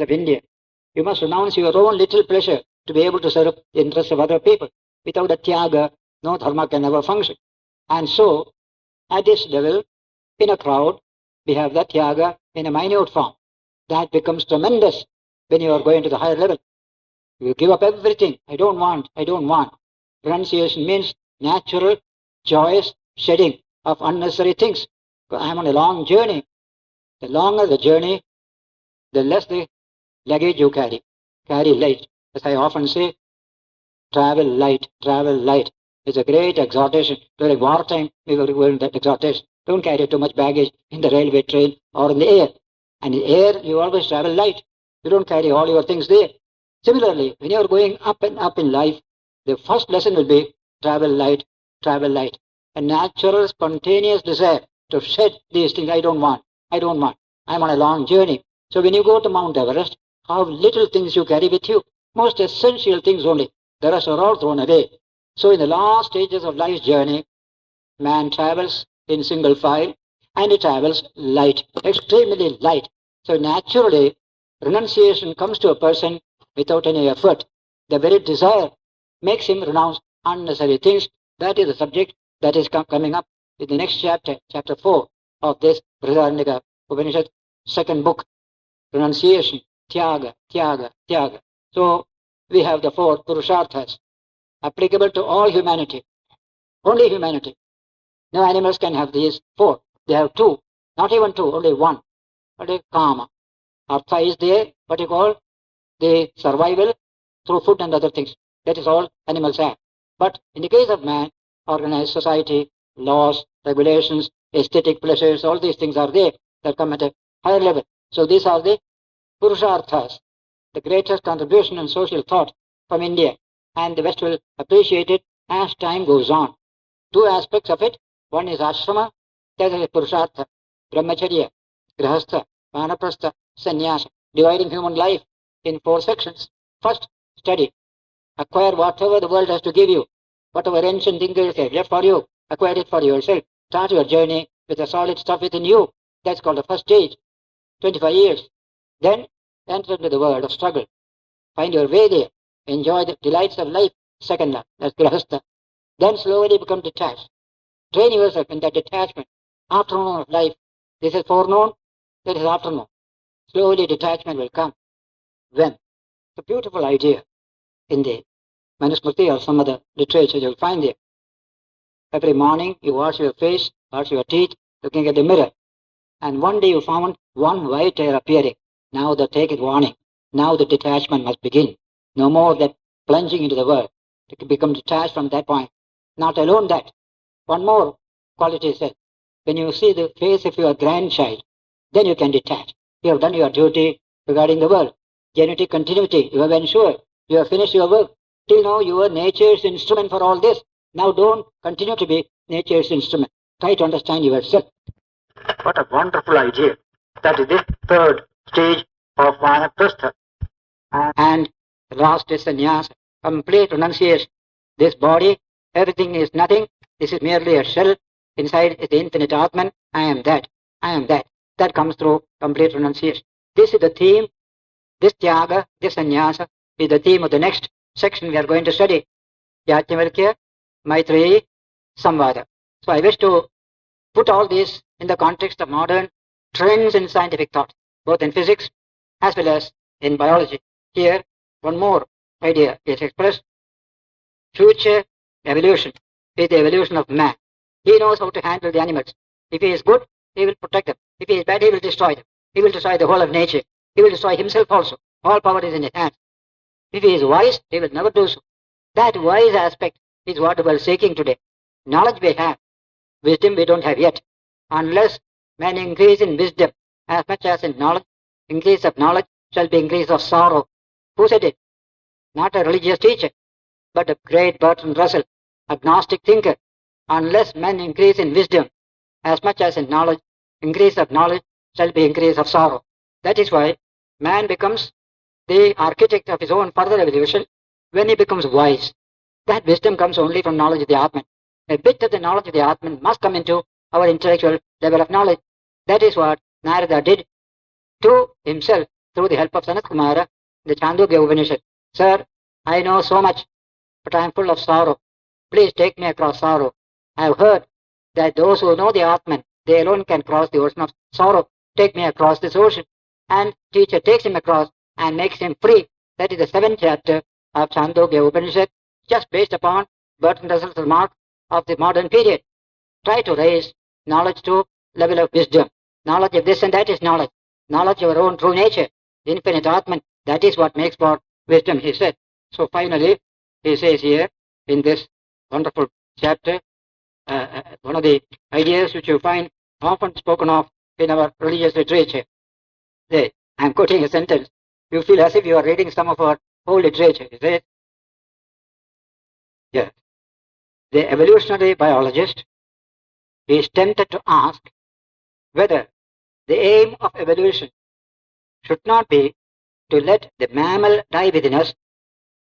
of India. You must renounce your own little pleasure to be able to serve the interests of other people. Without a tyaga, no dharma can ever function. And so, at this level, in a crowd, we have that tyaga in a minute form. That becomes tremendous when you are going to the higher level. You give up everything. I don't want. Renunciation means natural, joyous shedding of unnecessary things. I am on a long journey. The longer the journey, the less the luggage you carry. Carry light. As I often say, travel light, travel light. It's a great exhortation. During wartime, we were going that exhortation. Don't carry too much baggage in the railway train or in the air. And in the air, you always travel light. You don't carry all your things there. Similarly, when you are going up and up in life, the first lesson will be travel light, travel light. A natural, spontaneous desire to shed these things. I don't want. I'm on a long journey. So when you go to Mount Everest, how little things you carry with you. Most essential things only. The rest are all thrown away. So in the last stages of life's journey, man travels in single file and he travels light, extremely light. So naturally, renunciation comes to a person without any effort. The very desire makes him renounce unnecessary things. That is the subject that is coming up in the next chapter, chapter 4 of this Brihadaranyaka Upanishad, second book, renunciation, tyaga, tyaga, tyaga. So we have the 4 purusharthas applicable to all humanity, only humanity. No animals can have these 4. They have 2, not even 2, only 1. Only kama. Artha is there, what you call the survival through food and other things. That is all animals have. But in the case of man, organized society, laws, regulations, aesthetic pleasures, all these things are there that come at a higher level. So these are the purusharthas, the greatest contribution in social thought from India. And the West will appreciate it as time goes on. 2 aspects of it. One is ashrama, the other is purushartha, brahmacharya, grihastha, vanaprastha, sannyasa, dividing human life in 4 sections. First, study. Acquire whatever the world has to give you. Whatever ancient thinkers have left for you, acquire it for yourself. Start your journey with the solid stuff within you. That's called the first stage, 25 years. Then enter into the world of struggle. Find your way there. Enjoy the delights of life. Second love, that's grihastha. Then slowly become detached. Train yourself in that detachment. Afternoon of life. This is forenoon, that is afternoon. Slowly detachment will come. When? It's a beautiful idea in the Manusmriti or some other literature you'll find there. Every morning you wash your face, wash your teeth, looking at the mirror. And one day you found one white hair appearing. Now take it warning. Now the detachment must begin. No more that plunging into the world. To become detached from that point. Not alone that. One more quality said. When you see the face of your grandchild, then you can detach. You have done your duty regarding the world. Genetic continuity, you have ensured. You have finished your work. Till now you were nature's instrument for all this. Now don't continue to be nature's instrument. Try to understand yourself. What a wonderful idea. That is the 3rd stage of vanaprastha. And last is sannyasa, complete renunciation. This body, everything is nothing. This is merely a shell. Inside is the infinite Atman. I am that. I am that. That comes through complete renunciation. This is the theme. This tyaga, this sannyasa is the theme of the next section we are going to study. Yajnavalkya, Maitreyi, Samvada. So I wish to put all this in the context of modern trends in scientific thought, both in physics as well as in biology. Here, one more idea is expressed. Future evolution is the evolution of man. He knows how to handle the animals. If he is good, he will protect them. If he is bad, he will destroy them. He will destroy the whole of nature. He will destroy himself also. All power is in his hands. If he is wise, he will never do so. That wise aspect is what we are seeking today. Knowledge we have. Wisdom we don't have yet. Unless man increase in wisdom as much as in knowledge, increase of knowledge shall be increase of sorrow. Who said it? Not a religious teacher, but a great Bertrand Russell, agnostic thinker. Unless men increase in wisdom as much as in knowledge, increase of knowledge shall be increase of sorrow. That is why man becomes the architect of his own further evolution when he becomes wise. That wisdom comes only from knowledge of the Atman. A bit of the knowledge of the Atman must come into our intellectual level of knowledge. That is what Narada did to himself through the help of Sanat Kumara, the Chandogya Upanishad. Sir, I know so much, but I am full of sorrow. Please take me across sorrow. I have heard that those who know the Atman, they alone can cross the ocean of sorrow. Take me across this ocean. And teacher takes him across and makes him free. That is the 7th chapter of Chandogya Upanishad, just based upon Bertrand Russell's remark of the modern period. Try to raise knowledge to level of wisdom. Knowledge of this and that is knowledge. Knowledge of our own true nature, infinite Atman, that is what makes for wisdom, he said. So finally, he says here in this wonderful chapter, one of the ideas which you find often spoken of in our religious literature. I am quoting a sentence. You feel as if you are reading some of our whole literature. He says, yes, the evolutionary biologist is tempted to ask whether the aim of evolution should not be to let the mammal die within us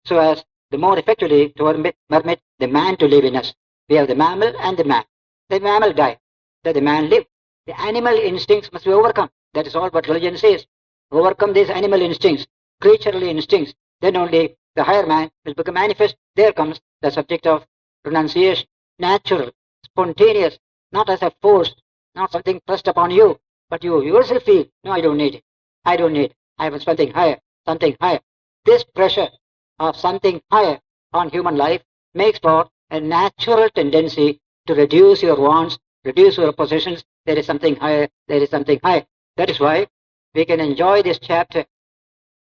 so as the more effectively to permit the man to live in us. We have the mammal and the man. The mammal died, let the man live. The animal instincts must be overcome. That is all what religion says. Overcome these animal instincts, creaturely instincts. Then only the higher man will become manifest. There comes the subject of renunciation. Natural, spontaneous, not as a force, not something pressed upon you, but you yourself feel, no, I don't need it. I don't need it. I want something higher, something higher. This pressure of something higher on human life makes for a natural tendency to reduce your wants, reduce your possessions. There is something higher, there is something higher. That is why we can enjoy this chapter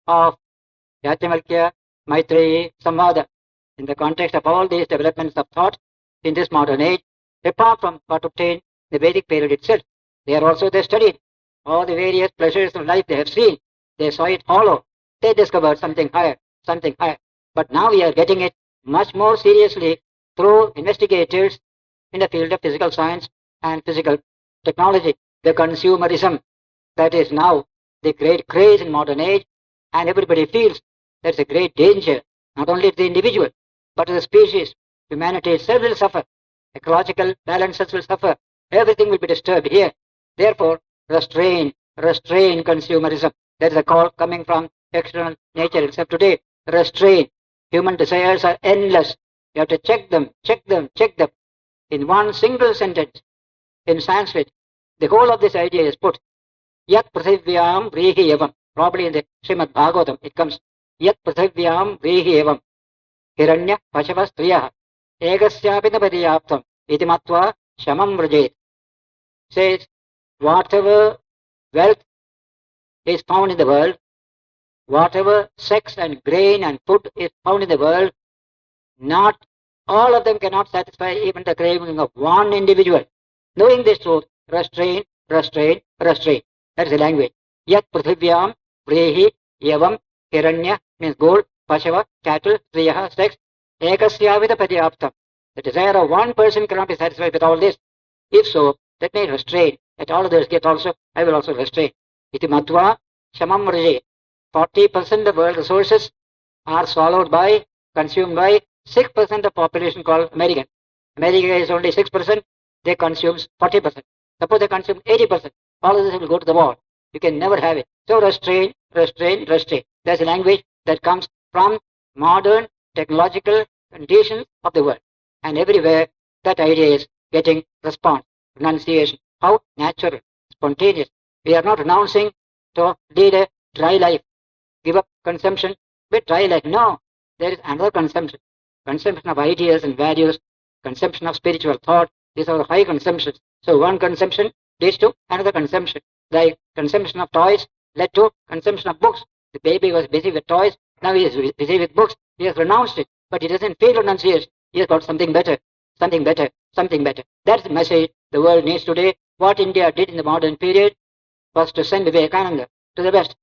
of Yajnavalkya, Maitreyi, Samvada in the context of all these developments of thought in this modern age, apart from what obtained in the Vedic period itself. They studied all the various pleasures of life they have seen. They saw it hollow. They discovered something higher, something higher. But now we are getting it much more seriously through investigators in the field of physical science and physical technology. The consumerism that is now the great craze in modern age, and everybody feels there's a great danger, not only to the individual, but to the species. Humanity itself will suffer. Ecological balances will suffer. Everything will be disturbed here. Therefore, restrain consumerism. That is a call coming from external nature itself today. Restrain. Human desires are endless. You have to check them. In one single sentence, in Sanskrit, the whole of this idea is put. Yat prathivyam vrihi evam. Probably in the Srimad Bhagavatam, it comes. Yat prathivyam vrihi evam. Hiranya pashava striyah. Egasyapina padiyaptam. Iti matva shamam vrajet. Says, whatever wealth is found in the world, whatever sex and grain and food is found in the world, not all of them cannot satisfy even the craving of one individual. Knowing this truth, restrain. That is the language. Yat prithivyam vrehi yavam hiranya means gold, pashava, cattle, striyaha, sex, ekasyavita padyaptam. The desire of one person cannot be satisfied with all this. If so, let me restrain. Let all others get also, I will also restrain. Iti matva shamam vraje. 40% of world resources are swallowed by, consumed by 6% of population called American. America is only 6%, they consume 40%. Suppose they consume 80%, all of this will go to the wall. You can never have it. So restrain. That's the language that comes from modern technological conditions of the world. And everywhere that idea is getting response, renunciation. How? Natural, spontaneous. We are not renouncing to lead a dry life, give up consumption with dry life. No, there is another consumption. Consumption of ideas and values, consumption of spiritual thought. These are high consumptions. So one consumption leads to another consumption. Like consumption of toys led to consumption of books. The baby was busy with toys, now he is busy with books. He has renounced it, but he doesn't feel renunciation. He has got something better. That's the message the world needs today. What India did in the modern period was to send Vivekananda to the West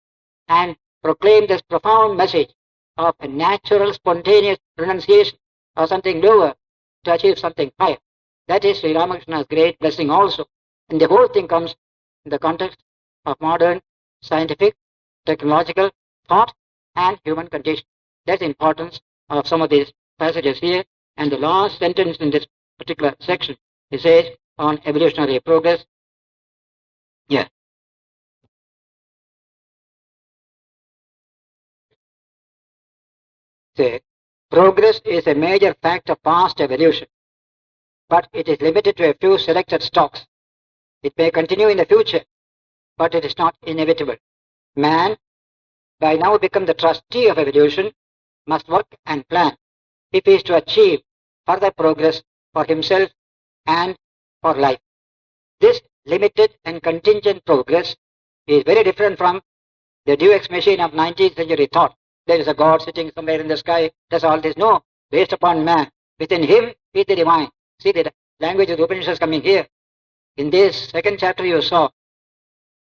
and proclaim this profound message of a natural, spontaneous renunciation of something lower to achieve something higher. That is Sri Ramakrishna's great blessing also. And the whole thing comes in the context of modern scientific, technological thought and human condition. That's the importance of some of these passages here. And the last sentence in this particular section, it says on evolutionary progress. Yeah. Say, progress is a major fact of past evolution, but it is limited to a few selected stocks. It may continue in the future, but it is not inevitable. Man, by now become the trustee of evolution, must work and plan if he is to achieve further progress for himself and for life. This limited and contingent progress is very different from the Deus Ex Machina of 19th century thought. There is a God sitting somewhere in the sky, does all this. No, based upon man. Within him is the divine. See the language of the Upanishads coming here. In this second chapter you saw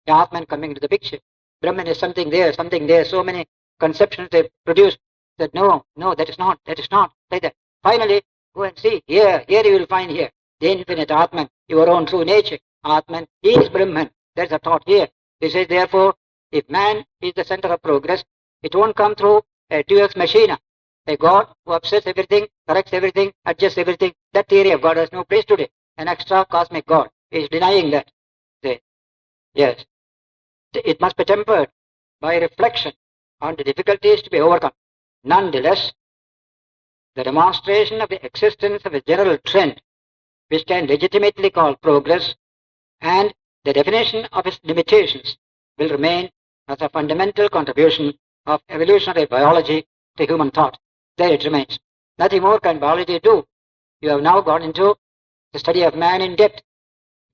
the Atman coming into the picture. Brahman is something there, so many conceptions they produce. That no, that is not, like that. Finally, go and see, here you will find here, the infinite Atman, your own true nature. Atman is Brahman. That's the thought here. He says, therefore, if man is the center of progress, it won't come through a Deus Ex Machina, a God who upsets everything, corrects everything, adjusts everything. That theory of God has no place today. An extra cosmic God is denying that. Yes. It must be tempered by reflection on the difficulties to be overcome. Nonetheless, the demonstration of the existence of a general trend which can legitimately call progress and the definition of its limitations will remain as a fundamental contribution of evolutionary biology to human thought. There it remains. Nothing more can biology do. You have now gone into the study of man in depth.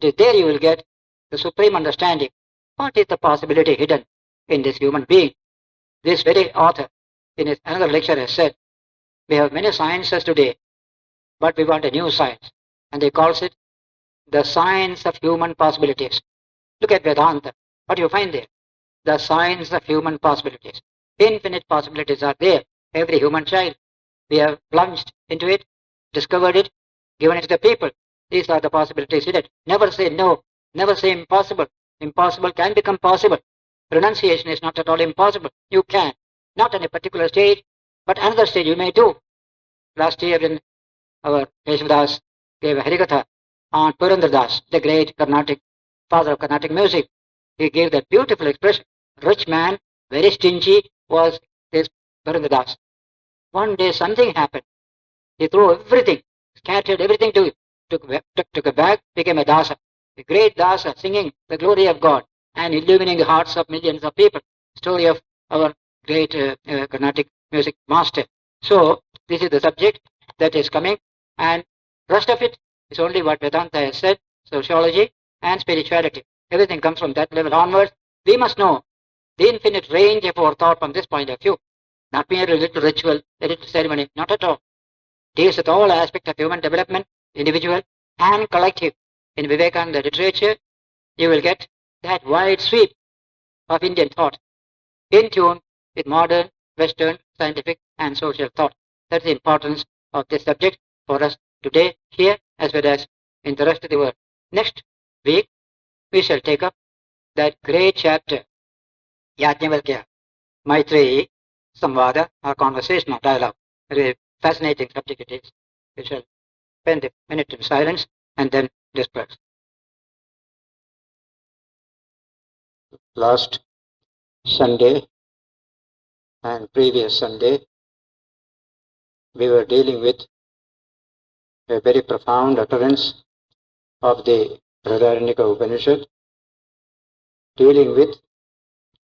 It is there you will get the supreme understanding. What is the possibility hidden in this human being? This very author, in his another lecture, has said, we have many sciences today, but we want a new science. And he calls it the science of human possibilities. Look at Vedanta. What do you find there? The science of human possibilities. Infinite possibilities are there. Every human child. We have plunged into it, discovered it, given it to the people. These are the possibilities in it. Never say no. Never say impossible. Impossible can become possible. Renunciation is not at all impossible. You can. Not on a particular stage, but another stage you may do. Last year when our Keshavdas gave a Harikatha on Purandradas, the great Carnatic, father of Carnatic music, he gave that beautiful expression. Rich man, very stingy, was this Purandradas. One day something happened. He threw everything, scattered everything to it, took a bag, became a dasa. A great dasa singing the glory of God and illuminating the hearts of millions of people. Story of our great Carnatic music master. So, this is the subject that is coming, and rest of it is only what Vedanta has said, sociology and spirituality. Everything comes from that level onwards. We must know the infinite range of our thought from this point of view. Not merely a little ritual, a little ceremony, not at all. Deals with all aspects of human development, individual and collective. In Vivekananda literature, you will get that wide sweep of Indian thought, in tune with modern, Western, scientific and social thought. That's the importance of this subject for us today, here, as well as in the rest of the world. Next week, we shall take up that great chapter, Yajnavalkya, Maitreyi, Samvada, or conversation or dialogue. Very fascinating subject it is. We shall spend a minute in silence and then disperse. Last Sunday and previous Sunday, we were dealing with a very profound utterance of the Brihadaranyaka Upanishad, dealing with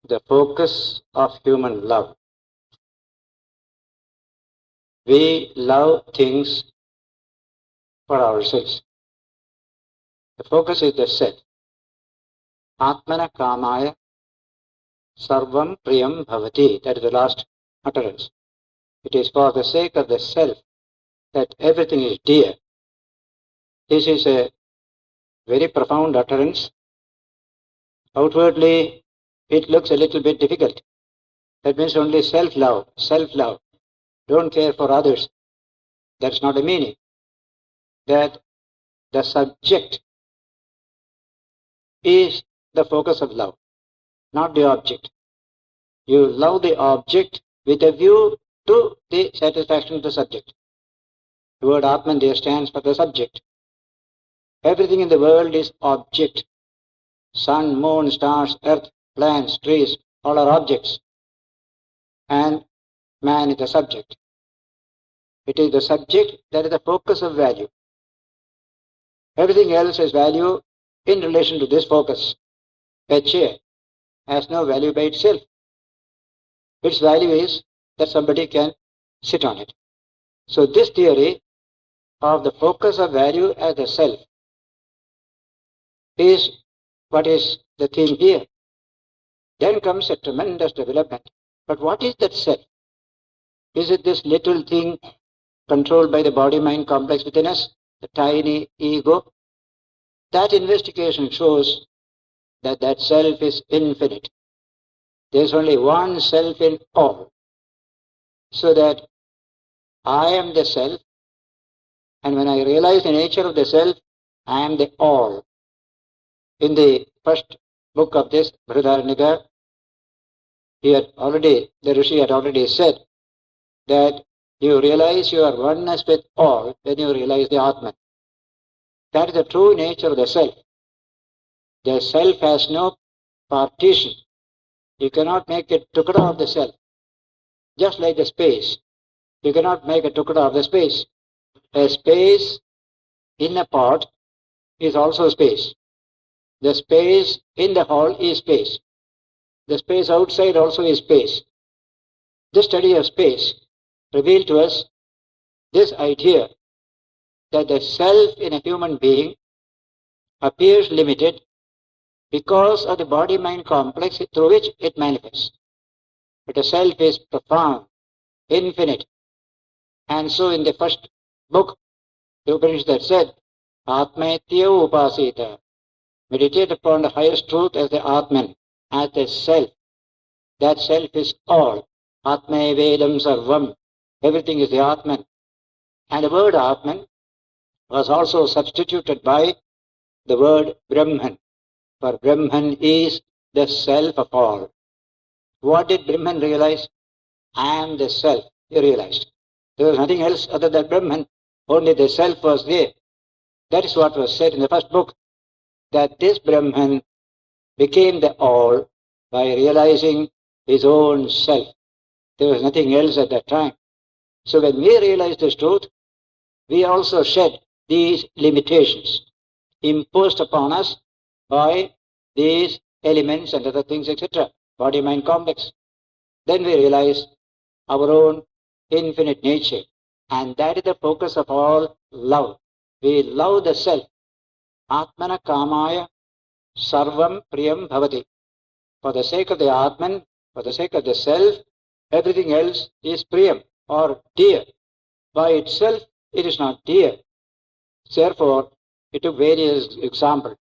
the focus of human love. We love things for ourselves. The focus is the set. Atmana Kamaya Sarvam Priyam Bhavati. That is the last utterance. It is for the sake of the self that everything is dear. This is a very profound utterance. Outwardly, it looks a little bit difficult. That means only self-love, self-love. Don't care for others. That's not the meaning. That the subject is the focus of love, not the object. You love the object with a view to the satisfaction of the subject. The word Atman there stands for the subject. Everything in the world is object. Sun, moon, stars, earth, plants, trees, all are objects. And man is the subject. It is the subject that is the focus of value. Everything else has value in relation to this focus. A chair has no value by itself. Its value is that somebody can sit on it. So this theory of the focus of value as the self is what is the theme here. Then comes a tremendous development. But what is that self? Is it this little thing controlled by the body-mind complex within us, the tiny ego? That investigation shows that that self is infinite. There is only one self in all. So that I am the self, and when I realize the nature of the self, I am the all. In the first book of this, Brihadaranyaka, the Rishi had already said that you realize your oneness with all when you realize the Atman. That is the true nature of the self. The self has no partition. You cannot make a tukra of the self. Just like the space. You cannot make a tukra of the space. A space in a pot is also space. The space in the hall is space. The space outside also is space. This study of space revealed to us this idea that the self in a human being appears limited because of the body-mind complex through which it manifests. But the self is profound, infinite. And so in the first book, the Upanishad said, Atmaitya upasita. Meditate upon the highest truth as the Atman, as the self. That self is all. Atma vedam sarvam. Everything is the Atman. And the word Atman was also substituted by the word Brahman. For Brahman is the self of all. What did Brahman realize? I am the self, he realized. There was nothing else other than Brahman. Only the self was there. That is what was said in the first book, that this Brahman became the all by realizing his own self. There was nothing else at that time. So when we realize this truth, we also shed these limitations imposed upon us by these elements and other things, etc., body-mind complex. Then we realize our own infinite nature. And that is the focus of all love. We love the self. Atmana kamaya sarvam priyam bhavati. For the sake of the Atman, for the sake of the self, everything else is priyam or dear. By itself, it is not dear. Therefore, he took various examples.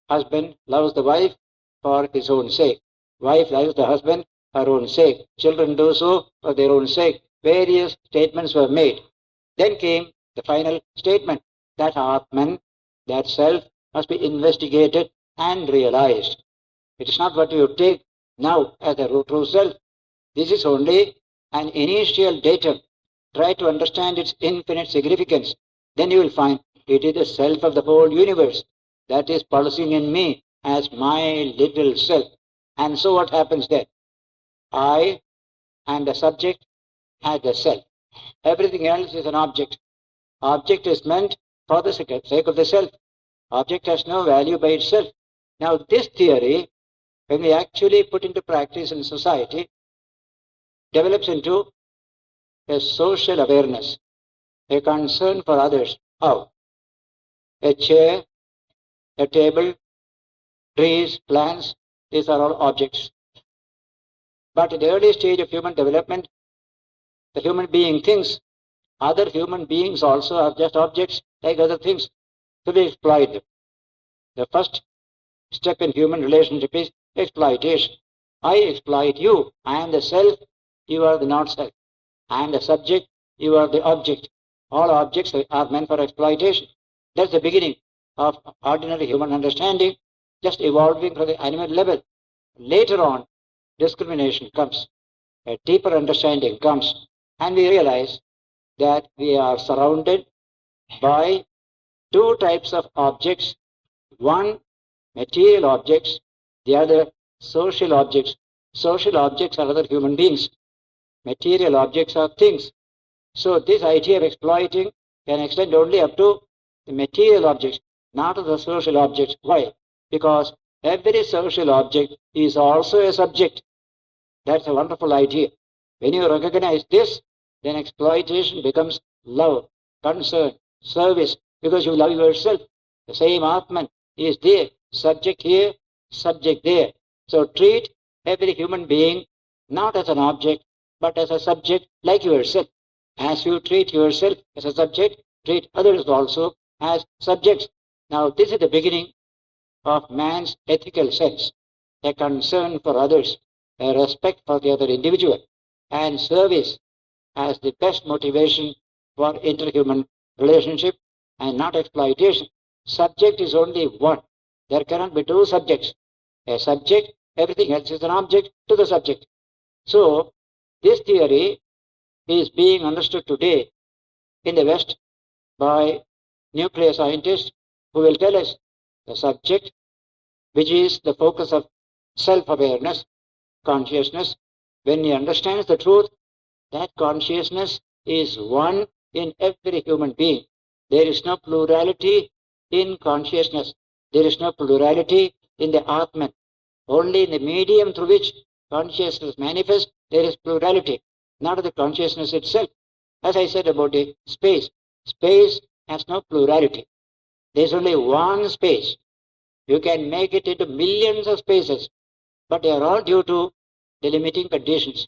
Husband loves the wife for his own sake. Wife loves the husband for her own sake. Children do so for their own sake. Various statements were made. Then came the final statement that Atman, that self, must be investigated and realized. It is not what you take now as the true self. This is only an initial datum. Try to understand its infinite significance. Then you will find it is the self of the whole universe that is pulsing in me as my little self. And so what happens then? I am the subject as the self. Everything else is an object. Object is meant for the sake of the self. Object has no value by itself. Now this theory, when we actually put into practice in society, develops into a social awareness, a concern for others. How? A chair, a table, trees, plants, these are all objects. But in the early stage of human development, the human being thinks other human beings also are just objects like other things. So we exploit them. The first step in human relationship is exploitation. I exploit you. I am the self, you are the not self. I am the subject, you are the object. All objects are meant for exploitation. That's the beginning of ordinary human understanding, just evolving from the animal level. Later on, discrimination comes, a deeper understanding comes, and we realize that we are surrounded by two types of objects. One, material objects, the other, social objects. Social objects are other human beings. Material objects are things. So this idea of exploiting can extend only up to the material objects, not to the social objects. Why? Because every social object is also a subject. That's a wonderful idea. When you recognize this, then exploitation becomes love, concern, service, because you love yourself. The same Atman is there, subject here, subject there. So treat every human being not as an object, but as a subject like yourself. As you treat yourself as a subject, treat others also as subjects. Now, this is the beginning of man's ethical sense, a concern for others, a respect for the other individual, and service as the best motivation for interhuman relationship and not exploitation. Subject is only one. There cannot be two subjects. A subject, everything else is an object to the subject. So, this theory is being understood today in the West by nuclear scientists who will tell us the subject, which is the focus of self-awareness, consciousness. When he understands the truth, that consciousness is one in every human being. There is no plurality in consciousness. There is no plurality in the Atman. Only in the medium through which consciousness manifests, there is plurality, not the consciousness itself. As I said about the space, space has no plurality. There is only one space. You can make it into millions of spaces, but they are all due to the limiting conditions.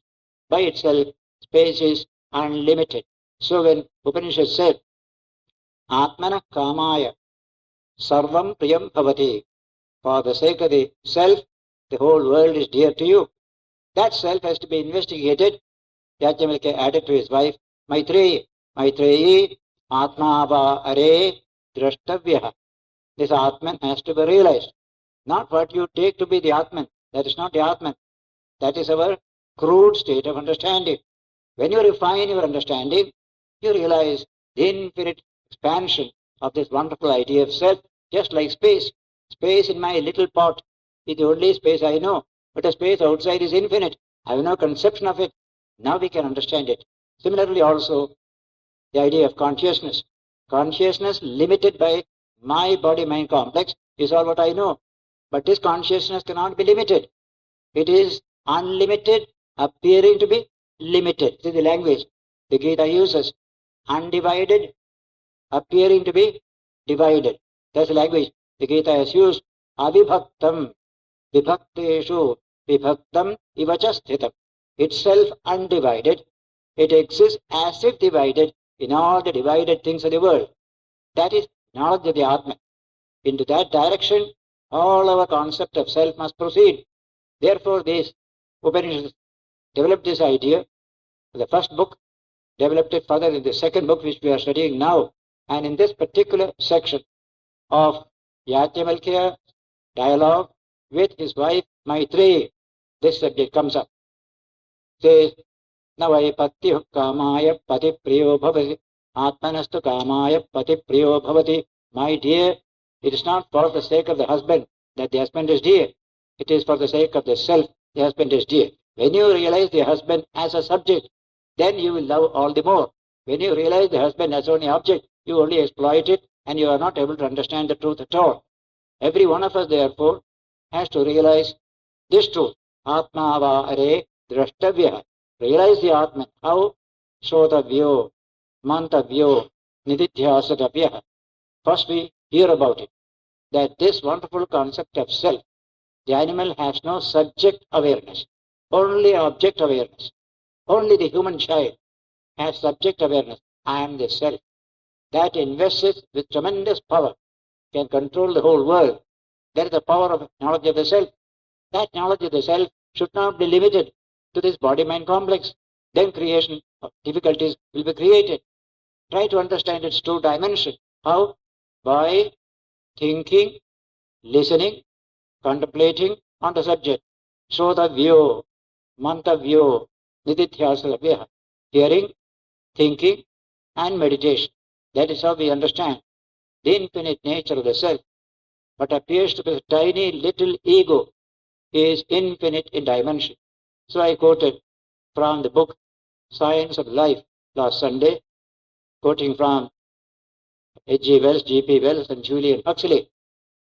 By itself, space is unlimited. So when Upanishad said, Atmana Kamaya Sarvam Priyam Bhavati, for the sake of the self, the whole world is dear to you. That self has to be investigated. Yajnavalkya added to his wife, Maitreyi Atmava Are Drashtavyaha. This Atman has to be realized. Not what you take to be the Atman. That is not the Atman. That is our crude state of understanding. When you refine your understanding, you realize the infinite expansion of this wonderful idea of self, just like space. Space in my little pot is the only space I know, but the space outside is infinite. I have no conception of it. Now we can understand it. Similarly also, the idea of consciousness. Consciousness limited by my body-mind complex is all what I know. But this consciousness cannot be limited. It is unlimited, appearing to be limited. This is the language the Gita uses. Undivided, appearing to be divided. That's the language the Gita has used. Avibhaktam, vibhakteshu, vibhaktam, ivacha sthitam. Itself undivided. It exists as if divided in all the divided things of the world. That is knowledge of the Atman. Into that direction, all our concept of self must proceed. Therefore, this Upanishad developed this idea. The first book developed it further in the second book, which we are studying now. And in this particular section of Yajnavalkya dialogue with his wife Maitreyi, this subject comes up. Says, Navai pati kamaya pati priyo bhavati, atmanastu kamaya pati priyo bhavati. My dear, it is not for the sake of the husband that the husband is dear. It is for the sake of the self the husband is dear. When you realize the husband as a subject, then you will love all the more. When you realize the husband as only object, you only exploit it and you are not able to understand the truth at all. Every one of us, therefore, has to realize this truth. Atmava are drashtavya. Realize the Atman. How? Shodavyo, mantavyo, nididhyasatavya. First we hear about it. That this wonderful concept of self, the animal has no subject awareness, only object awareness. Only the human child has subject awareness. I am the self. That invests with tremendous power, can control the whole world. That is the power of knowledge of the self. That knowledge of the self should not be limited to this body-mind complex. Then creation of difficulties will be created. Try to understand its true dimension. How? By thinking, listening, contemplating on the subject. Shodavyo, mantavyo, nididhyasatavya. Hearing, thinking, and meditation. That is how we understand the infinite nature of the self. What appears to be a tiny little ego is infinite in dimension. So I quoted from the book Science of Life, last Sunday, quoting from H.G. Wells, G.P. Wells, and Julian Huxley,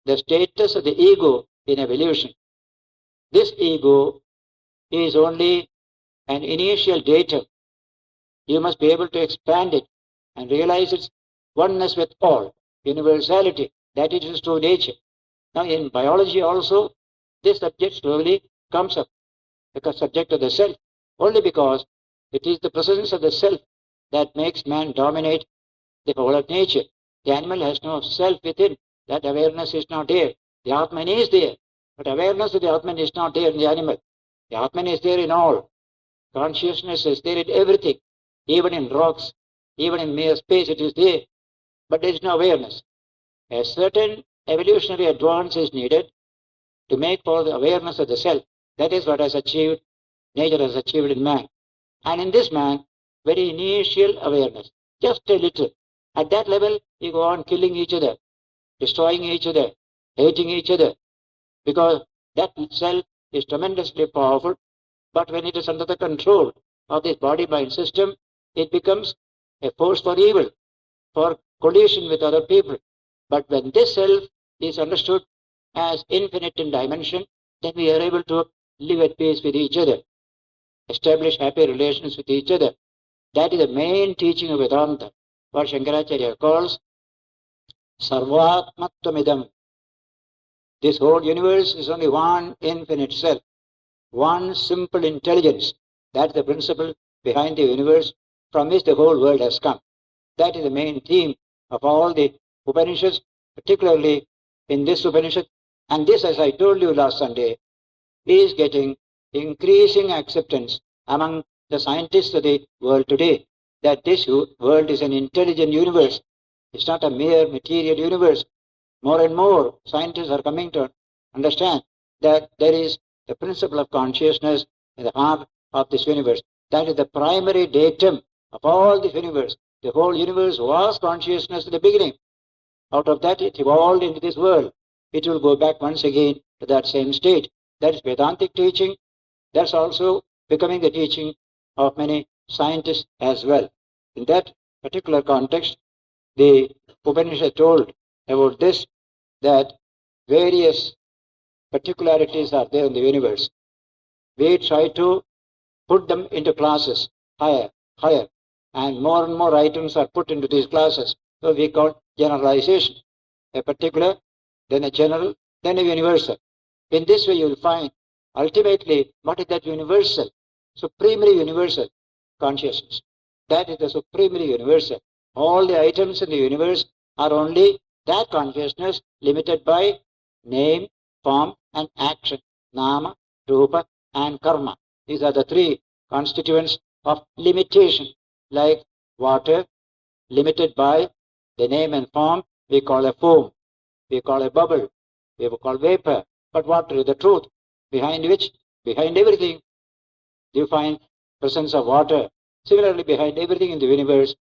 the status of the ego in evolution. This ego is only an initial datum. You must be able to expand it and realize its oneness with all, universality, that it is true nature. Now in biology also, this subject slowly comes up, the subject of the self, only because it is the presence of the self that makes man dominate the whole of nature. The animal has no self within. That awareness is not there. The Atman is there, but awareness of the Atman is not there in the animal. The Atman is there in all. Consciousness is there in everything, even in rocks, even in mere space it is there, but there is no awareness. A certain evolutionary advance is needed to make for the awareness of the self. That is what has achieved, nature has achieved in man. And in this man, very initial awareness, just a little. At that level, you go on killing each other, destroying each other, hating each other, because that self is tremendously powerful, but when it is under the control of this body-mind system, it becomes a force for evil, for collision with other people. But when this self is understood as infinite in dimension, then we are able to live at peace with each other, establish happy relations with each other. That is the main teaching of Vedanta, what Shankaracharya calls Sarvatmattvamidam. This whole universe is only one infinite self, one simple intelligence. That is the principle behind the universe from which the whole world has come. That is the main theme of all the Upanishads, particularly in this Upanishad. And this, as I told you last Sunday, is getting increasing acceptance among the scientists of the world today, that this world is an intelligent universe. It's not a mere material universe. More and more scientists are coming to understand that there is the principle of consciousness in the heart of this universe. That is the primary datum of all this universe. The whole universe was consciousness in the beginning. Out of that it evolved into this world. It will go back once again to that same state. That is Vedantic teaching. That's also becoming the teaching of many scientists as well. In that particular context, the Upanishad told about this, that various particularities are there in the universe. We try to put them into classes, higher, and more items are put into these classes. So we call generalization. A particular, then a general, then a universal. In this way you will find ultimately what is that universal, supremely universal consciousness. That is the supremely universal. All the items in the universe are only that consciousness limited by name, form and action. Nama, Rupa and Karma. These are the three constituents of limitation. Like water, limited by the name and form, we call a foam, we call a bubble, we call vapor. But water is the truth, behind which, behind everything, you find presence of water. Similarly, behind everything in the universe,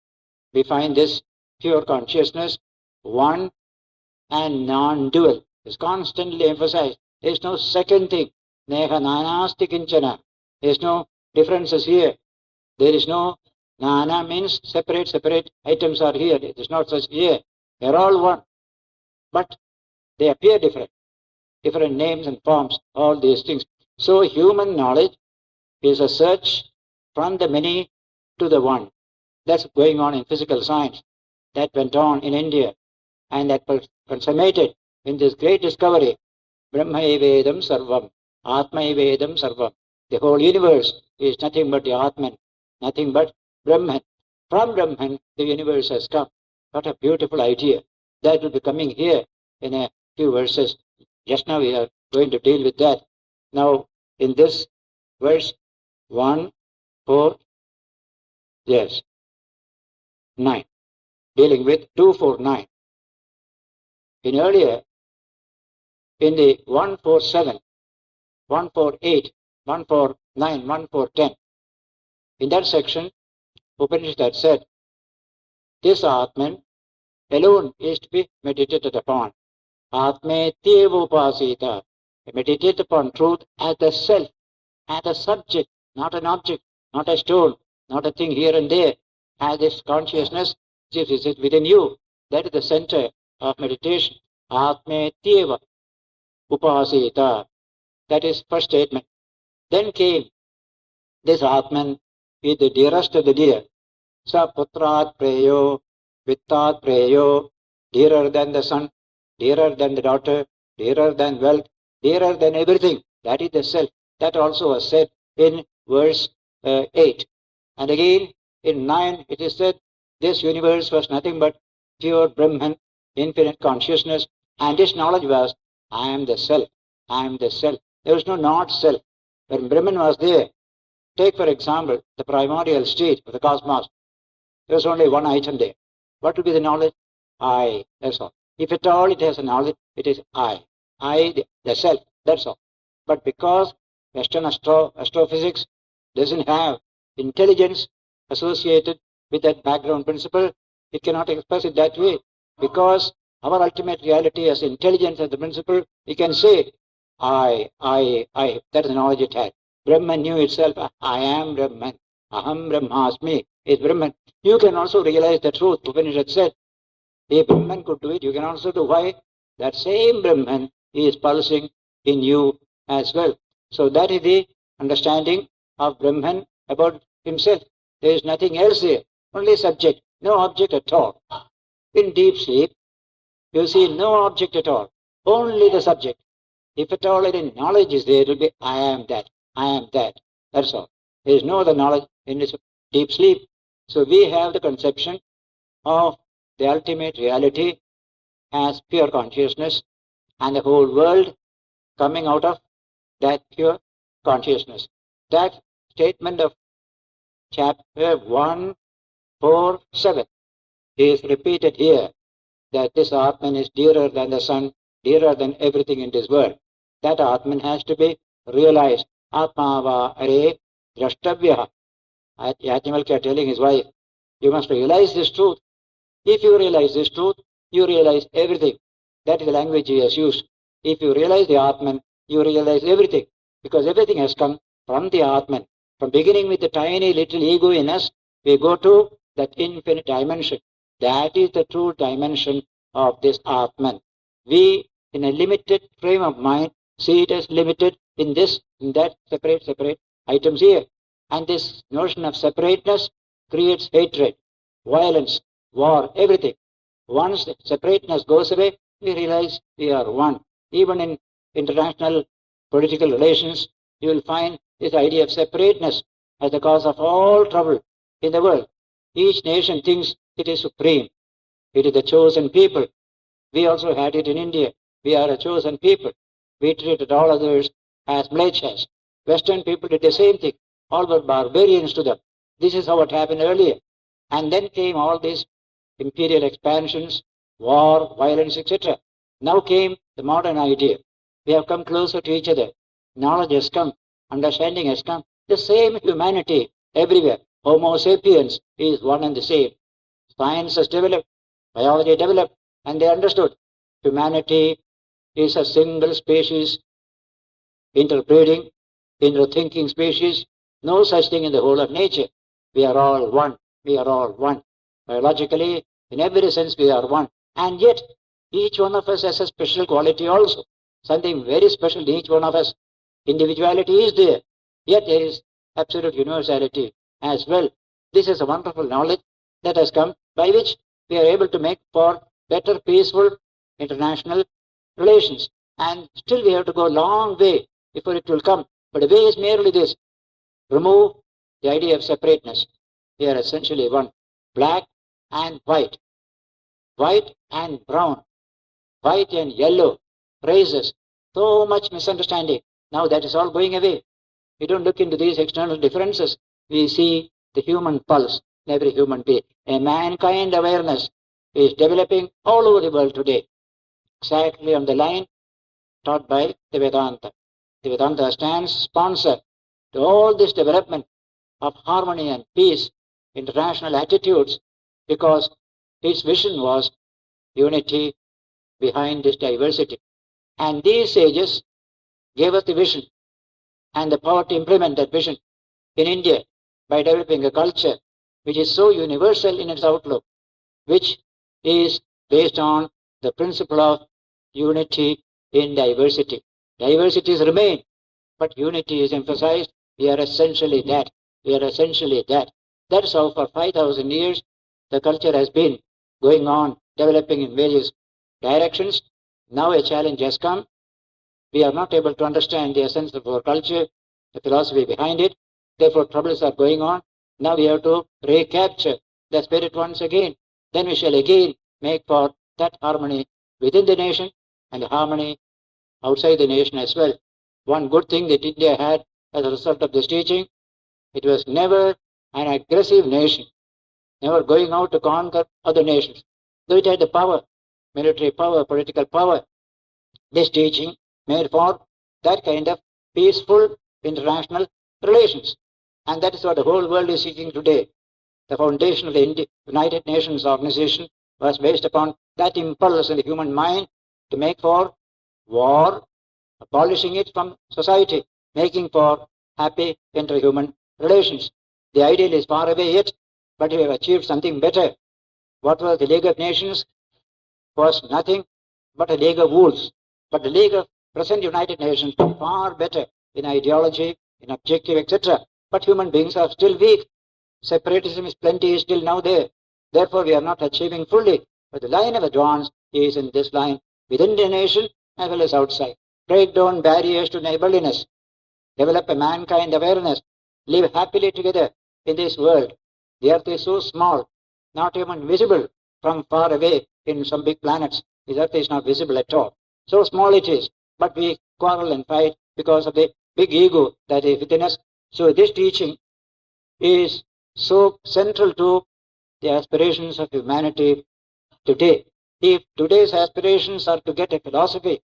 we find this pure consciousness, one and non-dual. Is constantly emphasized. There is no second thing. Neha nanasti kinchana. There is no differences here. There is no nana means separate items are here. It is not such here. They are all one. But they appear different. Different names and forms, all these things. So human knowledge is a search from the many to the one. That's going on in physical science. That went on in India. And that was consummated in this great discovery. Brahmaivedam sarvam. Atmaivedam sarvam. The whole universe is nothing but the Atman. Nothing but Brahman. From Brahman, the universe has come. What a beautiful idea. That will be coming here in a few verses. Just now we are going to deal with that. Now, in this verse 1, 4, 9. Dealing with 2, 4, 9. In earlier, in the 1, 4, 7, 1, 4, 8, 1, 4, 9, 1, 4, 10. In that section, Upanishad said, this Atman alone is to be meditated upon. Atmetyeva upasita. Meditate upon truth as the self, as a subject, not an object, not a stone, not a thing here and there, has this consciousness which is within you. That is the center of meditation. Atmetyeva upasita. That is first statement. Then came this Atman is the dearest of the dear. Sa putrat preyo, vittat preyo, dearer than the son, dearer than the daughter, dearer than wealth, dearer than everything. That is the self. That also was said in verse 8. And again in 9 it is said, this universe was nothing but pure Brahman, infinite consciousness, and this knowledge was, I am the self, I am the self. There was no not self. When Brahman was there, take for example the primordial state of the cosmos. There was only one item there. What will be the knowledge? I, that's all. If at all it has a knowledge, it is I, the self, that's all. But because Western astrophysics doesn't have intelligence associated with that background principle, it cannot express it that way. Because our ultimate reality as intelligence as the principle, we can say, I, that is the knowledge it had. Brahman knew itself, I am Brahman, Aham Brahmasmi is Brahman. You can also realize the truth. Upanishad said, if Brahman could do it, you can also do. Why? That same Brahman is pulsing in you as well. So that is the understanding of Brahman about himself. There is nothing else there, only subject, no object at all. In deep sleep, you see no object at all, only the subject. If at all any knowledge is there, it will be I am that, I am that. That's all. There is no other knowledge in this deep sleep. So we have the conception of the ultimate reality as pure consciousness and the whole world coming out of that pure consciousness. That statement of chapter 147 is repeated here, that this Atman is dearer than the sun, dearer than everything in this world. That Atman has to be realized. Atmava are drashtavya. Yajnavalkya telling his wife, you must realize this truth. If you realize this truth, you realize everything. That is the language he has used. If you realize the Atman, you realize everything. Because everything has come from the Atman. From beginning with the tiny little ego in us, we go to that infinite dimension. That is the true dimension of this Atman. We, in a limited frame of mind, see it as limited in this, in that, separate items here. And this notion of separateness creates hatred, violence, war, everything. Once the separateness goes away, we realize we are one. Even in international political relations, you will find this idea of separateness as the cause of all trouble in the world. Each nation thinks it is supreme. It is the chosen people. We also had it in India. We are a chosen people. We treated all others as mlechas. Western people did the same thing. All were barbarians to them. This is how it happened earlier. And then came all these imperial expansions, war, violence, etc. Now came the modern idea. We have come closer to each other. Knowledge has come. Understanding has come. The same humanity everywhere. Homo sapiens is one and the same. Science has developed. Biology developed. And they understood. Humanity is a single species, interbreeding, interthinking species. No such thing in the whole of nature. We are all one. We are all one. Biologically, in every sense, we are one. And yet, each one of us has a special quality also. Something very special in each one of us. Individuality is there. Yet there is absolute universality as well. This is a wonderful knowledge that has come, by which we are able to make for better, peaceful international relations. And still we have to go a long way before it will come. But the way is merely this. Remove the idea of separateness. We are essentially one. Black and white. White and brown. White and yellow. Races. So much misunderstanding. Now that is all going away. We don't look into these external differences. We see the human pulse in every human being. A mankind awareness is developing all over the world today. Exactly on the line taught by the Vedanta. The Vedanta stands sponsor to all this development of harmony and peace, international attitudes, because its vision was unity behind this diversity. And these sages gave us the vision and the power to implement that vision in India by developing a culture which is so universal in its outlook, which is based on the principle of unity in diversity. Diversities remain, but unity is emphasized. We are essentially that. We are essentially that. That's how for 5,000 years the culture has been going on, developing in various directions. Now a challenge has come. We are not able to understand the essence of our culture, the philosophy behind it. Therefore, troubles are going on. Now we have to recapture the spirit once again. Then we shall again make for that harmony within the nation and harmony outside the nation as well. One good thing that India had as a result of this teaching, it was never an aggressive nation, never going out to conquer other nations. Though it had the power, military power, political power, this teaching made for that kind of peaceful international relations. And that is what the whole world is seeking today. The foundation of the United Nations organization was based upon that impulse in the human mind to make for war, abolishing it from society, making for happy interhuman relations. The ideal is far away yet, but we have achieved something better. What was the League of Nations was nothing but a League of Wolves. But the League of present United Nations is far better in ideology, in objective, etc. But human beings are still weak. Separatism is plenty, is still now there. Therefore, we are not achieving fully. But the line of advance is in this line, within the nation as well as outside. Break down barriers to neighborliness. Develop a mankind awareness. Live happily together in this world. The earth is so small, not even visible from far away in some big planets. The earth is not visible at all. So small it is, but we quarrel and fight because of the big ego that is within us. So this teaching is so central to the aspirations of humanity today. If today's aspirations are to get a philosophy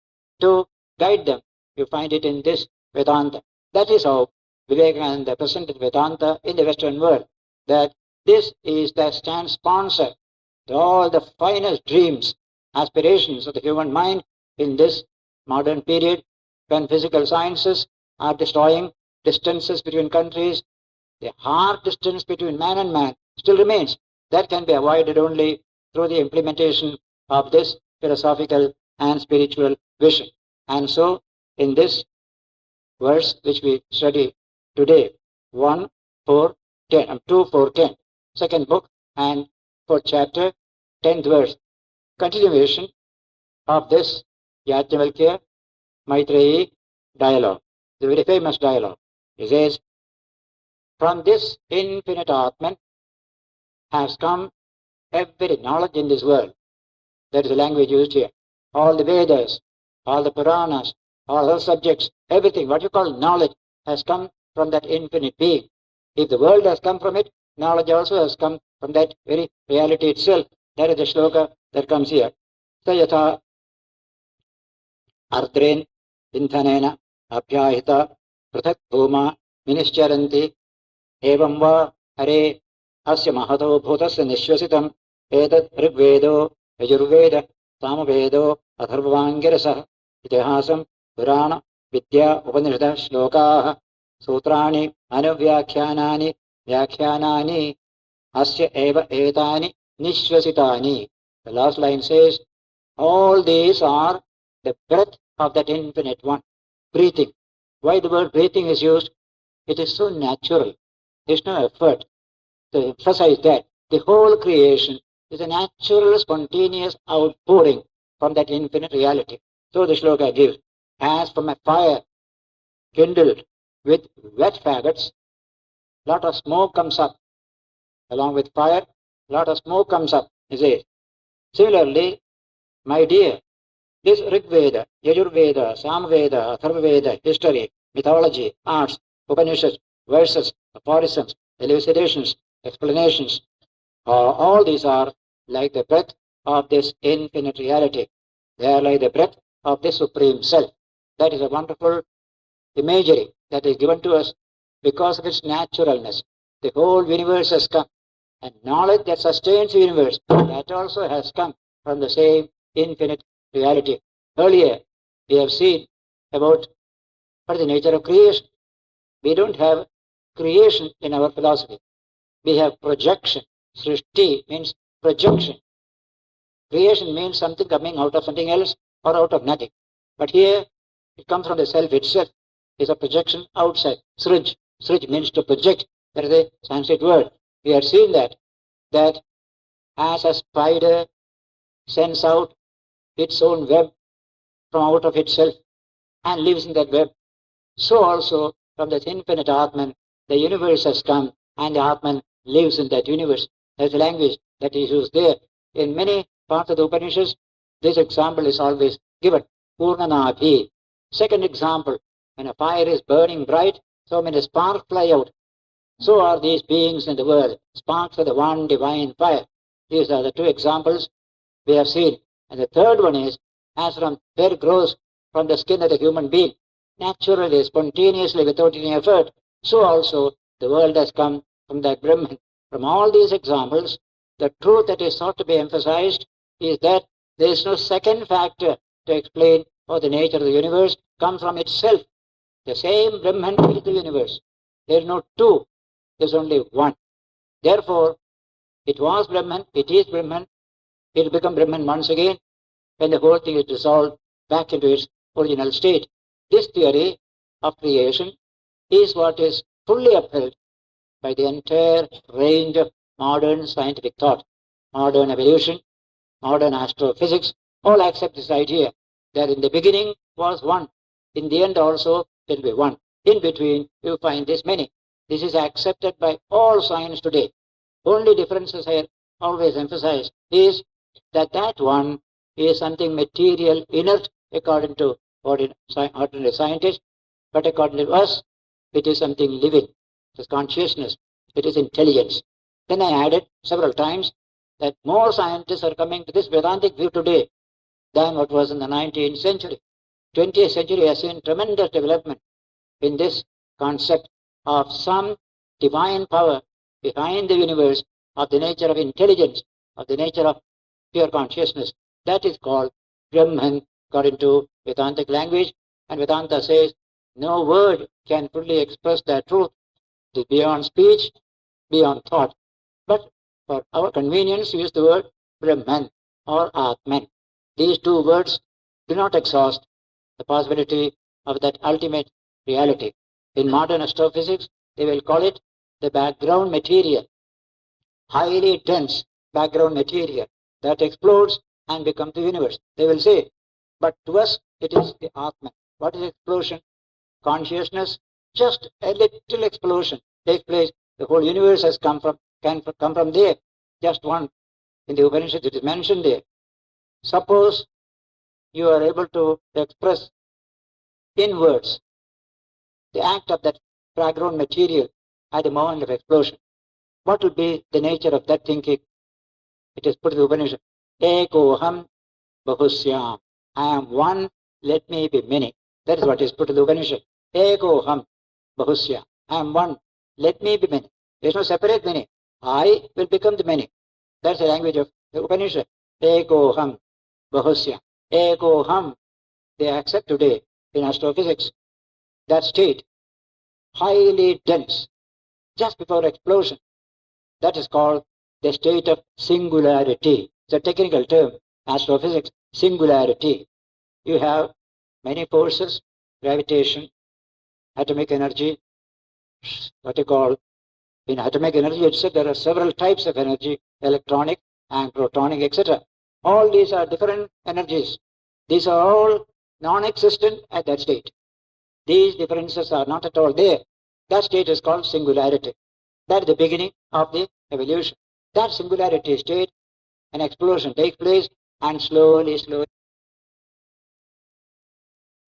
to guide them, you find it in this Vedanta. That is how Vivekananda presented Vedanta in the Western world, that this is the stand sponsor to all the finest dreams, aspirations of the human mind in this modern period when physical sciences are destroying distances between countries. The hard distance between man and man still remains. That can be avoided only through the implementation of this philosophical and spiritual vision. And so, in this verse which we study today, 1, 4, 10, 2, 4, 10, second book and 4th chapter, 10th verse, continuation of this Yajnavalkya Maitreyi dialogue, the very famous dialogue. He says, from this infinite Atman has come every knowledge in this world. That is the language used here. All the Vedas, all the Puranas, all other subjects, everything, what you call knowledge, has come from that infinite being. If the world has come from it, knowledge also has come from that very reality itself. That is the shloka that comes here. Sayatha ardren inthanena abhyahita prathak bhuma minischaranti evam va hare asya mahato bhutasya nishwasitam etat rigvedo yajurveda samavedo atharvangirasah itihasam purana vidya upanishad shlokaah sutrani anuvyakhyanani vyakyanani asya eva etani nishwasitani. The last line says, all these are the breath of that infinite one. Breathing. Why the word breathing is used? It is so natural. There is no effort to emphasize that. The whole creation is a natural, spontaneous outpouring from that infinite reality. So the shloka gives, as from a fire kindled with wet faggots, lot of smoke comes up. Along with fire, lot of smoke comes up, he says. Similarly, my dear, this Rig Veda, Yajurveda, Samveda, Atharvaveda, history, mythology, arts, Upanishads, verses, aphorisms, elucidations, explanations, all these are like the breath of this infinite reality. They are like the breath of the Supreme Self. That is a wonderful imagery that is given to us because of its naturalness. The whole universe has come. And knowledge that sustains the universe, that also has come from the same infinite reality. Earlier, we have seen about what is the nature of creation. We don't have creation in our philosophy. we have projection. Srishti means projection. Creation means something coming out of something else or out of nothing. But here, it comes from the self itself. It's a projection outside. Srij. Srij means to project. That is a Sanskrit word. We have seen that as a spider sends out its own web from out of itself and lives in that web, so also from that infinite Atman, the universe has come and the Atman lives in that universe. That's the language that is used there. In many parts of the Upanishads, this example is always given. Purnanabhi. Second example, when a fire is burning bright, so many sparks fly out. So are these beings in the world, sparks of the one divine fire. These are the two examples we have seen. And the third one is, as from hair grows from the skin of the human being, naturally, spontaneously, without any effort, so also the world has come from that Brahman. From all these examples, the truth that is sought to be emphasized is that there is no second factor to explain how the nature of the universe comes from itself. The same Brahman is the universe. There is no two, there is only one. Therefore, it was Brahman, it is Brahman, it will become Brahman once again when the whole thing is dissolved back into its original state. This theory of creation is what is fully upheld by the entire range of modern scientific thought. Modern evolution, modern astrophysics, all accept this idea that in the beginning was one. In the end also there will be one. In between you find this many. This is accepted by all science today. Only differences I always emphasize is that one is something material, inert, according to ordinary scientists, but according to us, it is something living. It is consciousness. It is intelligence. Then I added several times that more scientists are coming to this Vedantic view today than what was in the 19th century. 20th century has seen tremendous development in this concept of some divine power behind the universe, of the nature of intelligence, of the nature of pure consciousness. That is called Brahman according to Vedantic language. And Vedanta says no word can fully express that truth. It is beyond speech, beyond thought. But for our convenience, we use the word Brahman or Atman. These two words do not exhaust the possibility of that ultimate reality. In modern astrophysics, they will call it the background material, highly dense background material that explodes and becomes the universe. They will say, but to us it is the Atman. What is explosion? Consciousness, just a little explosion takes place. The whole universe has can come from there. Just one. In the Upanishad it is mentioned there. Suppose you are able to express in words the act of that background material at the moment of explosion. What will be the nature of that thinking? It is put in the Upanishad. Ekoham bahusyam. I am one, let me be many. That is what is put in the Upanishad. Ekoham bahusyam. I am one, let me be many. There is no separate many. I will become the many. That's the language of the Upanishad. Ekoham bahusyam. Ekoham. They accept today in astrophysics that state, highly dense, just before explosion. That is called the state of singularity. It's a technical term, astrophysics, singularity. You have many forces, gravitation, atomic energy, what you call, in atomic energy itself there are several types of energy, electronic and protonic, etc. All these are different energies. These are all non-existent at that state. These differences are not at all there. That state is called singularity. That is the beginning of the evolution. That singularity state, an explosion takes place, and slowly